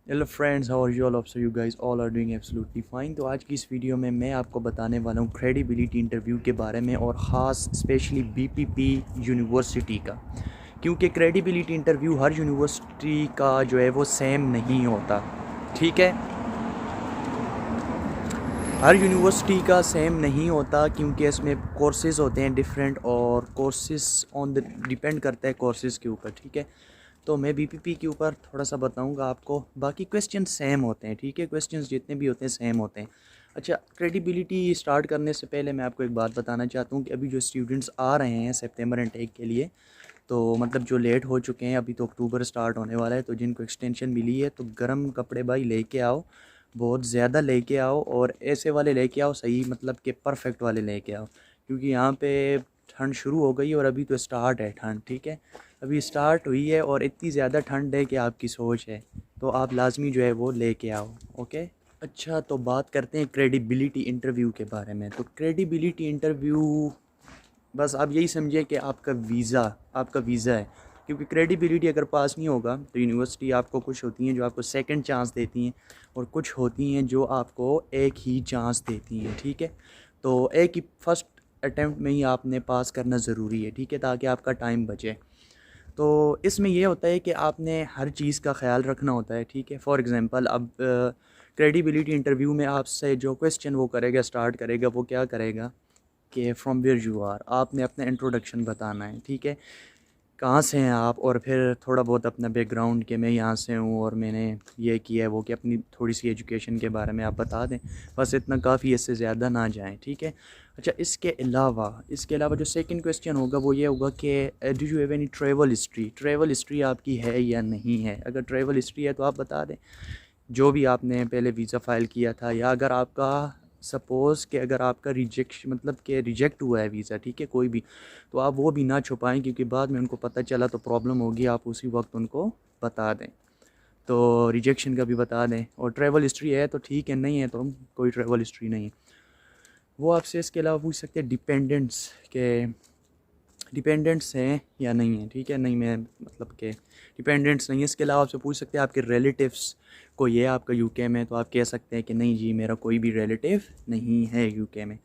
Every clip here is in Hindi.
Hello friends, how are you all? Hope so you guys all are doing absolutely fine. तो आज की इस वीडियो में मैं आपको बताने वाला हूँ क्रेडिबिलिटी इंटरव्यू के बारे में, और ख़ास स्पेशली बीपीपी यूनिवर्सिटी का। क्योंकि क्रेडिबिलिटी इंटरव्यू हर यूनिवर्सिटी का जो है वो सेम नहीं होता। ठीक है, हर यूनिवर्सिटी का सेम नहीं होता क्योंकि इसमें कोर्सेज़ होते हैं डिफरेंट, और कोर्सेज़ ऑन द डिपेंड करता है कोर्सेज़ के ऊपर। ठीक है, तो मैं बीपीपी के ऊपर थोड़ा सा बताऊंगा आपको। बाकी क्वेश्चन सेम होते हैं। ठीक है, क्वेश्चंस जितने भी होते हैं सेम होते हैं। अच्छा, क्रेडिबिलिटी स्टार्ट करने से पहले मैं आपको एक बात बताना चाहता हूँ कि अभी जो स्टूडेंट्स आ रहे हैं सितंबर इनटेक के लिए, तो मतलब जो लेट हो चुके हैं, अभी तो अक्टूबर स्टार्ट होने वाला है, तो जिनको एक्सटेंशन मिली है तो गर्म कपड़े भाई लेके आओ, बहुत ज़्यादा लेके आओ, और ऐसे वाले लेके आओ सही, मतलब कि परफेक्ट वाले लेके आओ, क्योंकि यहाँ पे ठंड शुरू हो गई और अभी तो स्टार्ट है ठंड। ठीक है, अभी स्टार्ट हुई है और इतनी ज़्यादा ठंड है कि आपकी सोच है, तो आप लाजमी जो है वो लेके आओ। ओके। अच्छा, तो बात करते हैं क्रेडिबिलिटी इंटरव्यू के बारे में। तो क्रेडिबिलिटी इंटरव्यू बस आप यही समझिए कि आपका वीज़ा है। क्योंकि क्रेडिबिलिटी अगर पास नहीं होगा तो यूनिवर्सिटी आपको, कुछ होती हैं जो आपको सेकंड चांस देती हैं, और कुछ होती हैं जो आपको एक ही चांस देती हैं। ठीक है, तो एक ही फर्स्ट अटैम्प्ट में ही आपने पास करना ज़रूरी है। ठीक है, ताकि आपका टाइम बचे। तो इसमें ये होता है कि आपने हर चीज़ का ख्याल रखना होता है। ठीक है, फॉर एग्ज़ाम्पल अब क्रेडिबिलिटी इंटरव्यू में आपसे जो क्वेश्चन वो करेगा, स्टार्ट करेगा, वो क्या करेगा कि फ्रॉम वेयर यू आर, आपने अपना इंट्रोडक्शन बताना है। ठीक है, कहाँ से हैं आप, और फिर थोड़ा बहुत अपना बैकग्राउंड कि मैं यहाँ से हूँ और मैंने ये किया है वो, कि अपनी थोड़ी सी एजुकेशन के बारे में आप बता दें। बस इतना काफ़ी, इससे ज़्यादा ना जाएं। ठीक है। अच्छा, इसके अलावा जो सेकंड क्वेश्चन होगा वो ये होगा कि do you have any travel history आपकी है या नहीं है। अगर ट्रैवल हिस्ट्री है तो आप बता दें, जो भी आपने पहले वीज़ा फ़ाइल किया था, या अगर आपका सपोज़ कि अगर आपका मतलब कि रिजेक्ट हुआ है वीज़ा, ठीक है, कोई भी, तो आप वो भी ना छुपाएं, क्योंकि बाद में उनको पता चला तो प्रॉब्लम होगी। आप उसी वक्त उनको बता दें, तो रिजेक्शन का भी बता दें। और ट्रैवल हिस्ट्री है तो ठीक है, नहीं है तो कोई ट्रैवल हिस्ट्री नहीं है। वो आपसे इसके अलावा पूछ सकते हैं डिपेंडेंट्स के, डिपेंडेंट्स हैं या नहीं है। ठीक है, नहीं, मैं मतलब के डिपेंडेंट्स नहीं है। इसके अलावा आपसे पूछ सकते हैं आपके रिलेटिव्स कोई है आपका यूके में, तो आप कह सकते हैं कि नहीं जी, मेरा कोई भी रिलेटिव नहीं है यूके में।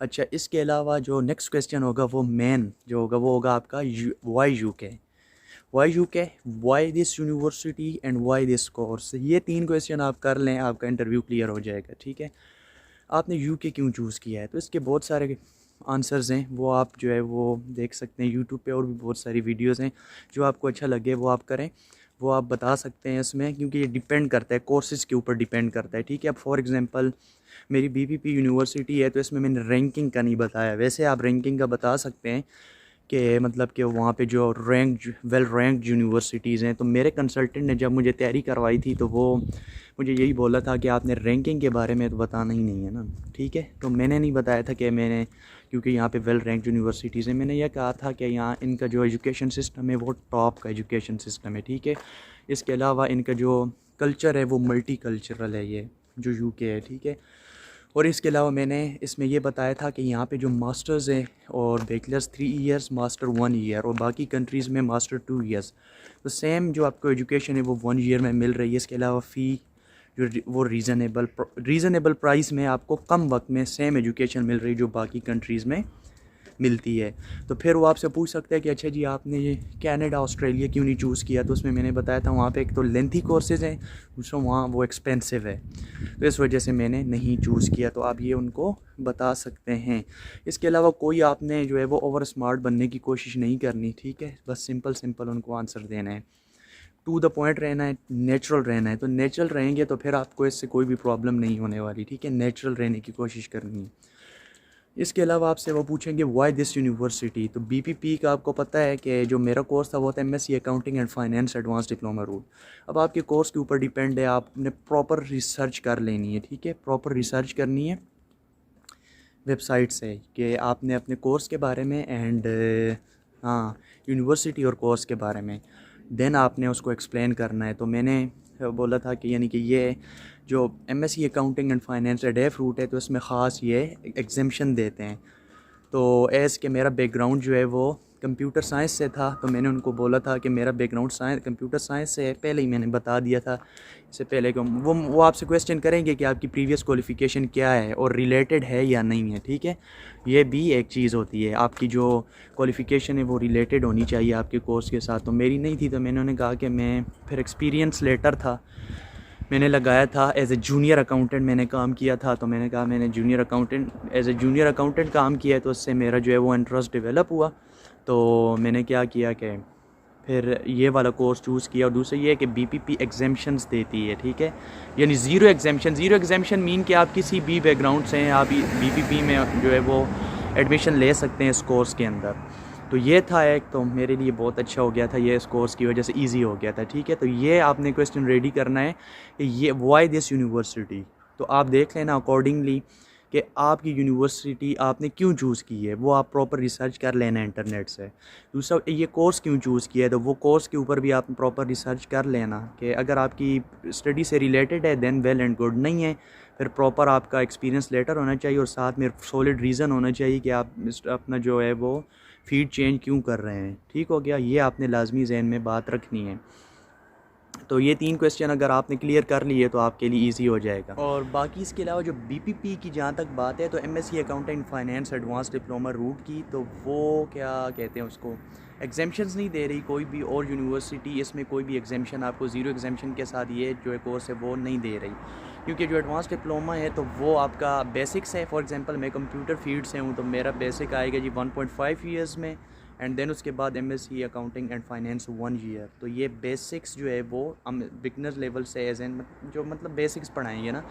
अच्छा, इसके अलावा जो नेक्स्ट क्वेश्चन होगा वो मेन जो होगा वो होगा आपका why UK, why this university and why this course. ये तीन क्वेश्चन आप कर लें, आपका इंटरव्यू क्लियर हो जाएगा। ठीक है, आपने यूके क्यों चूज़ किया है, तो इसके बहुत सारे आंसर्स हैं, वो आप जो है वो देख सकते हैं यूट्यूब पे, और भी बहुत सारी वीडियोस हैं। जो आपको अच्छा लगे वो आप करें, वो आप बता सकते हैं इसमें, क्योंकि ये डिपेंड करता है कोर्सेज़ के ऊपर डिपेंड करता है। ठीक है, अब फॉर एग्जांपल मेरी बीपीपी यूनिवर्सिटी है, तो इसमें मैंने रैंकिंग का नहीं बताया। वैसे आप रैंकिंग का बता सकते हैं कि मतलब कि वहाँ पे जो वेल रैंक्ड यूनिवर्सिटीज़ हैं। तो मेरे कंसल्टेंट ने जब मुझे तैयारी करवाई थी तो वो मुझे यही बोला था कि आपने रैंकिंग के बारे में तो बताना ही नहीं है ना। ठीक है, तो मैंने नहीं बताया था कि मैंने, क्योंकि यहाँ पे वेल रैंक्ड यूनिवर्सिटीज़ हैं, मैंने यह कहा था कि यहाँ इनका जो एजुकेशन सिस्टम है वो टॉप का एजुकेशन सिस्टम है। ठीक है, इसके अलावा इनका जो कल्चर है वो मल्टी कल्चरल है, ये जो यूके है। ठीक है, और इसके अलावा मैंने इसमें ये बताया था कि यहाँ पे जो मास्टर्स हैं और बैचलर्स 3 ईयर्स, मास्टर 1 ईयर, और बाकी कंट्रीज़ में मास्टर 2 ईयर्स। तो सेम जो आपको एजुकेशन है वो 1 ईयर में मिल रही है। इसके अलावा फ़ी जो वो रीज़नेबल प्राइस में आपको कम वक्त में सेम एजुकेशन मिल रही है जो बाकी कंट्रीज़ में मिलती है। तो फिर वो आपसे पूछ सकते हैं कि अच्छा जी, आपने ये कनाडा ऑस्ट्रेलिया क्यों नहीं चूज़ किया। तो उसमें मैंने बताया था वहाँ पे एक तो लेंथी कोर्सेज़ हैं, दूसरा वहाँ वो एक्सपेंसिव है, तो इस वजह से मैंने नहीं चूज़ किया। तो आप ये उनको बता सकते हैं। इसके अलावा कोई आपने जो है वो ओवर स्मार्ट बनने की कोशिश नहीं करनी। ठीक है, बस सिंपल सिंपल उनको आंसर देना है, टू द पॉइंट रहना है, नेचुरल रहना है। तो नेचुरल रहेंगे तो फिर आपको इससे कोई भी प्रॉब्लम नहीं होने वाली। ठीक है, नेचुरल रहने की कोशिश करनी है। इसके अलावा आपसे वो पूछेंगे वाई दिस यूनिवर्सिटी। तो बीपीपी का आपको पता है कि जो मेरा कोर्स था वो था MSc accounting and finance advance diploma route. अब आपके कोर्स के ऊपर डिपेंड है, आपने प्रॉपर रिसर्च कर लेनी है। ठीक है, प्रॉपर रिसर्च करनी है वेबसाइट से कि आपने अपने कोर्स के बारे में एंड हाँ, यूनिवर्सिटी और कोर्स के बारे में, देन आपने उसको एक्सप्लेन करना है। तो मैंने बोला था कि यानी कि ये जो एमएससी अकाउंटिंग एंड फाइनेंस एडेफ रूट है, तो इसमें ख़ास ये एग्जेम्पशन देते हैं। तो एज़ के मेरा बैकग्राउंड जो है वो कंप्यूटर साइंस से था, तो मैंने उनको बोला था कि मेरा बैकग्राउंड कंप्यूटर साइंस से है, पहले ही मैंने बता दिया था इससे पहले कि वो आपसे क्वेश्चन करेंगे कि आपकी प्रीवियस क्वालिफ़िकेशन क्या है और रिलेटेड है या नहीं है, ठीक है। ये भी एक चीज़ होती है, आपकी जो क्वालिफ़िकेशन है वो रिलेटेड होनी चाहिए आपके कोर्स के साथ। तो मेरी नहीं थी, तो मैंने उन्हें कहा कि मैं फिर एक्सपीरियंस लेटर था मैंने लगाया था, एज ए जूनियर अकाउंटेंट मैंने काम किया था। तो मैंने कहा मैंने एज ए जूनियर अकाउंटेंट काम किया है, तो उससे मेरा जो है वो इंटरेस्ट डेवलप हुआ। तो मैंने क्या किया कि फिर ये वाला कोर्स चूज़ किया। और दूसरा ये है कि बीपीपी एग्जेम्पशंस देती है, ठीक है, यानी ज़ीरो एग्जेम्पशन मीन कि आप किसी भी बैकग्राउंड से हैं, आप बीपीपी में जो है वो एडमिशन ले सकते हैं इस कोर्स के अंदर। तो ये था एक, तो मेरे लिए बहुत अच्छा हो गया था, ये इस कोर्स की वजह से इजी हो गया था, ठीक है। तो ये आपने क्वेश्चन रेडी करना है कि ये व्हाई दिस यूनिवर्सिटी, तो आप देख लेना अकॉर्डिंगली कि आपकी यूनिवर्सिटी आपने क्यों चूज़ की है, वो आप प्रॉपर रिसर्च कर लेना इंटरनेट से। दूसरा ये कोर्स क्यों चूज़ किया है, तो वो कोर्स के ऊपर भी आप प्रॉपर रिसर्च कर लेना कि अगर आपकी स्टडी से रिलेटेड है देन वेल एंड गुड, नहीं है फिर प्रॉपर आपका एक्सपीरियंस लेटर होना चाहिए और साथ में सॉलिड रीज़न होना चाहिए कि आप अपना जो है वो फ़ीड चेंज क्यों कर रहे हैं, ठीक हो गया। ये आपने लाजमी ज़हन में बात रखनी है। तो ये 3 क्वेश्चन अगर आपने क्लियर कर लिए तो आपके लिए इजी हो जाएगा। और बाकी इसके अलावा जो बीपीपी की जहाँ तक बात है, तो MSc accounting finance advance diploma route की, तो वो क्या कहते हैं उसको, एग्जेम्पशंस नहीं दे रही कोई भी और यूनिवर्सिटी, इसमें कोई भी एग्जेम्पशन आपको ज़ीरो एग्जेम्पशन के साथ ये जो है कोर्स है वो नहीं दे रही, क्योंकि जो एडवांस डिप्लोमा है तो वो आपका बेसिक्स है। फॉर एग्जांपल मैं कंप्यूटर फील्ड से हूँ, तो मेरा बेसिक आएगा जी 1.5 ईयर्स में, एंड देन उसके बाद MSc accounting and finance 1 year. तो ये बेसिक्स जो है वो हम बिगनर लेवल से एज एन जो मतलब बेसिक्स पढ़ाएंगे ना।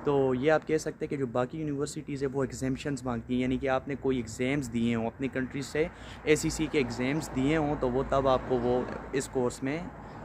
तो ये आप कह सकते हैं कि जो बाकी यूनिवर्सिटीज़ है वो एग्जाम्पशंस मांगती हैं, यानी कि आपने कोई एग्ज़ाम्स दिए हों अपनी कंट्री से, एसीसी के एग्ज़ाम्स दिए हों, तो वो तब आपको वो इस कोर्स में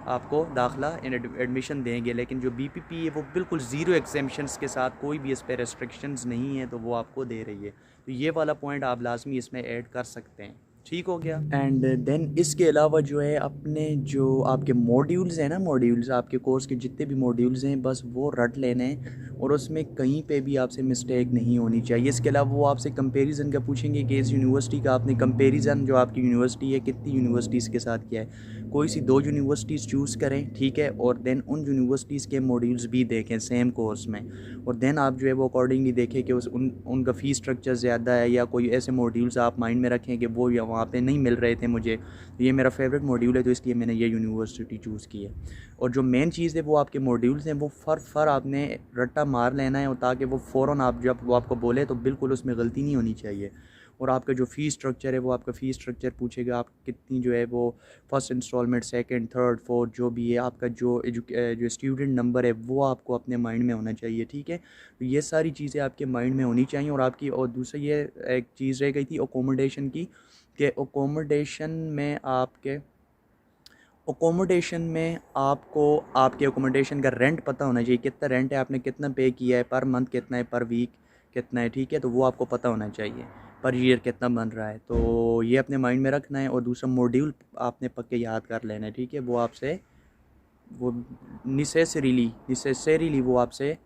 आपको दाखिला एडमिशन देंगे। लेकिन जो बीपीपी है वो बिल्कुल ज़ीरो एग्जाम्पशंस के साथ, कोई भी इस पर रेस्ट्रिक्शंस नहीं है, तो वो आपको दे रही है। तो ये वाला पॉइंट आप लाजमी इसमें ऐड कर सकते हैं, ठीक हो गया। एंड देन इसके अलावा जो है अपने जो आपके मॉड्यूल्स हैं ना, मॉड्यूल्स आपके कोर्स के जितने भी मॉड्यूल्स हैं बस वो रट लेने हैं, और उसमें कहीं पे भी आपसे मिस्टेक नहीं होनी चाहिए। इसके अलावा वो आपसे कंपैरिजन का पूछेंगे कि इस यूनिवर्सिटी का आपने कंपैरिजन जो आपकी यूनिवर्सिटी है कितनी यूनिवर्सिटीज़ के साथ किया है। कोई सी 2 यूनिवर्सिटीज़ चूज़ करें, ठीक है, और देन उन यूनिवर्सिटीज़ के मॉड्यूल्स भी देखें सेम कोर्स में, और देन आप जो है वो अकॉर्डिंगली देखें कि उनका फ़ीस स्ट्रक्चर ज़्यादा है, या कोई ऐसे मॉड्यूल्स आप माइंड में रखें कि वो या वहाँ पे नहीं मिल रहे थे मुझे, तो ये मेरा फेवरेट मॉड्यूल है तो इसलिए मैंने ये यूनिवर्सिटी चूज़ की है। और जो मेन चीज़ है वो आपके मॉड्यूल्स हैं, वो फर आपने रट्टा मार लेना है, और ताकि वो फ़ौरन आप जब वो आपको बोले तो बिल्कुल उसमें गलती नहीं होनी चाहिए। और आपका जो फ़ीस स्ट्रक्चर है वो आपका फ़ीस स्ट्रक्चर पूछेगा, आप कितनी जो है वो first instalment, second, third, fourth जो भी है, आपका जो स्टूडेंट नंबर है वो आपको अपने माइंड में होना चाहिए, ठीक है। तो ये सारी चीज़ें आपके माइंड में होनी चाहिए। और आपकी, और दूसरा ये एक चीज़ रह गई थी अकोमोडेशन की, कि अकोमोडेशन में आपको आपके अकोमोडेशन का रेंट पता होना चाहिए, कितना रेंट है, आपने कितना पे किया है, पर मंथ कितना है, पर वीक कितना है, ठीक है। तो वो आपको पता होना चाहिए, पर ईयर कितना बन रहा है, तो ये अपने माइंड में रखना है। और दूसरा मॉड्यूल आपने पक्के याद कर लेना है, ठीक है। वो आपसे वो निसेसरीली वो आपसे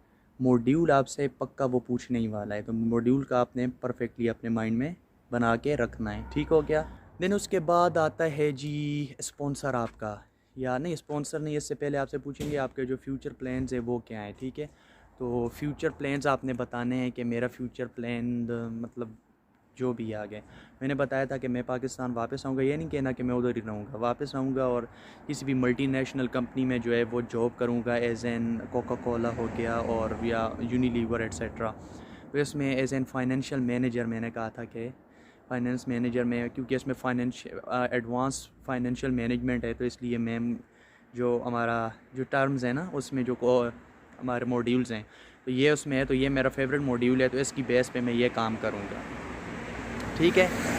मॉड्यूल आपसे पक्का वो पूछने ही वाला है, तो मॉड्यूल का आपने परफेक्टली अपने माइंड में बना के रखना है, ठीक हो गया। देन उसके बाद आता है जी स्पॉन्सर आपका, या नहीं स्पॉन्सर नहीं, इससे पहले आपसे पूछेंगे आपके जो फ्यूचर प्लान्स है वो क्या है, ठीक है। तो फ्यूचर प्लान्स आपने बताने हैं कि मेरा फ्यूचर प्लान मतलब जो भी आ गए, मैंने बताया था कि मैं पाकिस्तान वापस आऊँगा, ये नहीं कहना कि मैं उधर ही रहूँगा, वापस आऊँगा और किसी भी मल्टीनेशनल कंपनी में जो है वो जॉब करूँगा, एज एन कोका कोला हो गया और या यूनिलीवर एट्सेट्रा। तो इसमें एज एन फाइनेंशियल मैनेजर मैंने कहा था कि फाइनेंस मैनेजर में, क्योंकि इसमें एडवांस फाइनेंशियल मैनेजमेंट है, तो इसलिए मैम जो हमारा जो टर्म्स है ना उसमें जो हमारे मॉड्यूल्स हैं तो ये उसमें है, तो ये मेरा फेवरेट मॉड्यूल है, तो इसकी बेस पे मैं ये काम करूँगा, ठीक है।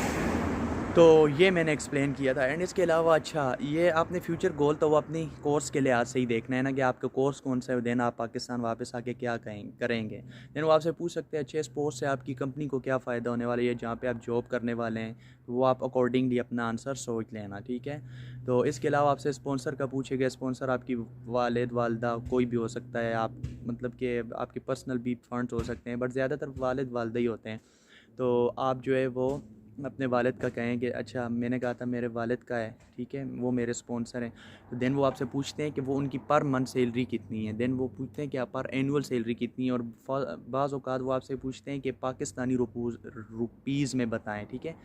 तो ये मैंने एक्सप्लेन किया था। एंड इसके अलावा अच्छा, ये आपने फ्यूचर गोल तो वो अपनी कोर्स के लिहाज से ही देखना है ना कि आपका कोर्स कौन सा है, देन आप पाकिस्तान वापस आके क्या करेंगे। देन वो आपसे पूछ सकते हैं अच्छे इस पोस्ट से आपकी कंपनी को क्या फ़ायदा होने वाला है, जहाँ पे आप जॉब करने वाले हैं, तो वो आप अकॉर्डिंगली अपना आंसर सोच लेना, ठीक है। तो इसके अलावा आपसे स्पॉन्सर का पूछेगा, स्पॉन्सर आपकी वालिद वालदा कोई भी हो सकता है, आप मतलब कि आपके पर्सनल भी फंड्स हो सकते हैं, बट ज़्यादातर वालिद वालदा ही होते हैं। तो आप जो है वो अपने वालिद का कहें कि अच्छा मैंने कहा था मेरे वालिद का है, ठीक है, वो मेरे स्पॉन्सर हैं, तो देन वो आपसे पूछते हैं कि वो उनकी पर मंथ सैलरी कितनी है, देन वो पूछते हैं कि आप पर एनुअल सैलरी कितनी है, और बाज़ औक़ात वो आपसे पूछते हैं कि पाकिस्तानी रुपीज़ में बताएं, ठीक है,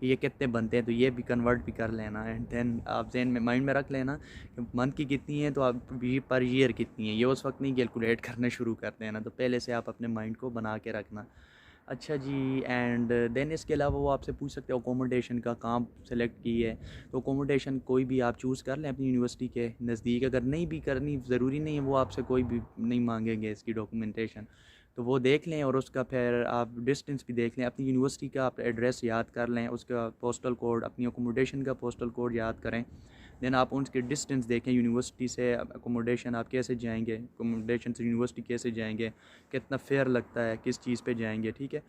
ये कितने बनते हैं, तो ये भी कन्वर्ट भी कर लेना, एंड देन आप जहन में माइंड में रख लेना कि मंथ की कितनी है तो आप भी पर ईयर कितनी है, ये उस वक्त नहीं कैलकुलेट करना शुरू कर देना, तो पहले से आप अपने माइंड को बना के रखना। अच्छा जी, एंड देन इसके अलावा वो आपसे पूछ सकते हो अकोमोडेशन का कहाँ सेलेक्ट की है, तो अकोमोडेशन कोई भी आप चूज़ कर लें अपनी यूनिवर्सिटी के नज़दीक, अगर नहीं भी करनी ज़रूरी नहीं है, वो आपसे कोई भी नहीं मांगेंगे इसकी डॉक्यूमेंटेशन, तो वो देख लें, और उसका फिर आप डिस्टेंस भी देख लें, अपनी यूनिवर्सिटी का आप एड्रेस याद कर लें, उसका पोस्टल कोड, अपनी अकोमोडेशन का पोस्टल कोड याद करें, देन आप उनके डिस्टेंस देखें, यूनिवर्सिटी से अकोमोडेशन आप कैसे जाएंगे, अकोमोडेशन से यूनिवर्सिटी कैसे जाएंगे, कितना फेयर लगता है, किस चीज़ पे जाएंगे, ठीक है,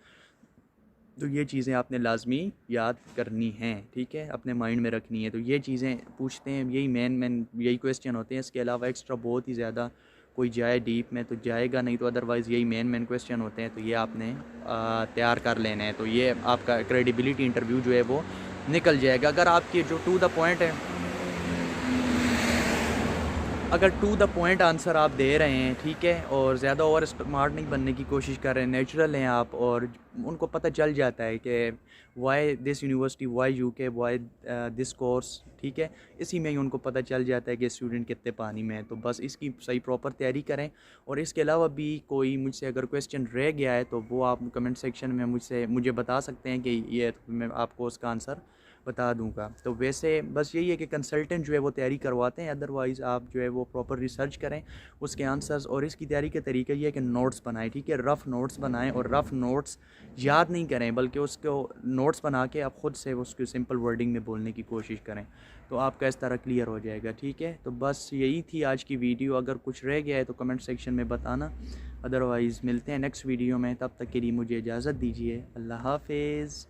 तो ये चीज़ें आपने लाजमी याद करनी हैं, ठीक है, अपने माइंड में रखनी है, तो ये चीज़ें पूछते हैं, यही मेन यही क्वेश्चन होते हैं, इसके अलावा एक्स्ट्रा बहुत ही ज़्यादा कोई जाए डीप में तो जाएगा नहीं, तो अदरवाइज़ यही मेन क्वेश्चन होते हैं, तो ये आपने तैयार कर लेना है, तो ये आपका क्रेडिबिलिटी इंटरव्यू जो है वो निकल जाएगा। अगर आपके जो टू द पॉइंट है, अगर टू द पॉइंट आंसर आप दे रहे हैं, ठीक है, और ज़्यादा ओवर स्मार्ट नहीं बनने की कोशिश कर रहे हैं, नेचुरल हैं आप, और उनको पता चल जाता है कि why this university, why UK, why this course, ठीक है, इसी में ही उनको पता चल जाता है कि स्टूडेंट कितने पानी में है, तो बस इसकी सही प्रॉपर तैयारी करें। और इसके अलावा भी कोई मुझसे अगर क्वेश्चन रह गया है तो वो आप कमेंट सेक्शन में मुझे बता सकते हैं कि ये, तो मैं आपको उसका आंसर बता दूंगा। तो वैसे बस यही है कि कंसल्टेंट जो है वो तैयारी करवाते हैं, अदरवाइज़ आप जो है वो प्रॉपर रिसर्च करें उसके आंसर्स, और इसकी तैयारी का तरीका ये है कि नोट्स बनाएं, ठीक है, रफ़ नोट्स बनाएं, और रफ़ नोट्स याद नहीं करें बल्कि उसको नोट्स बना के आप ख़ुद से उसको सिंपल वर्डिंग में बोलने की कोशिश करें, तो आपका इस तरह क्लियर हो जाएगा, ठीक है। तो बस यही थी आज की वीडियो, अगर कुछ रह गया है तो कमेंट सेक्शन में बताना, अदरवाइज़ मिलते हैं नेक्स्ट वीडियो में, तब तक के लिए मुझे इजाज़त दीजिए, अल्लाह हाफिज़।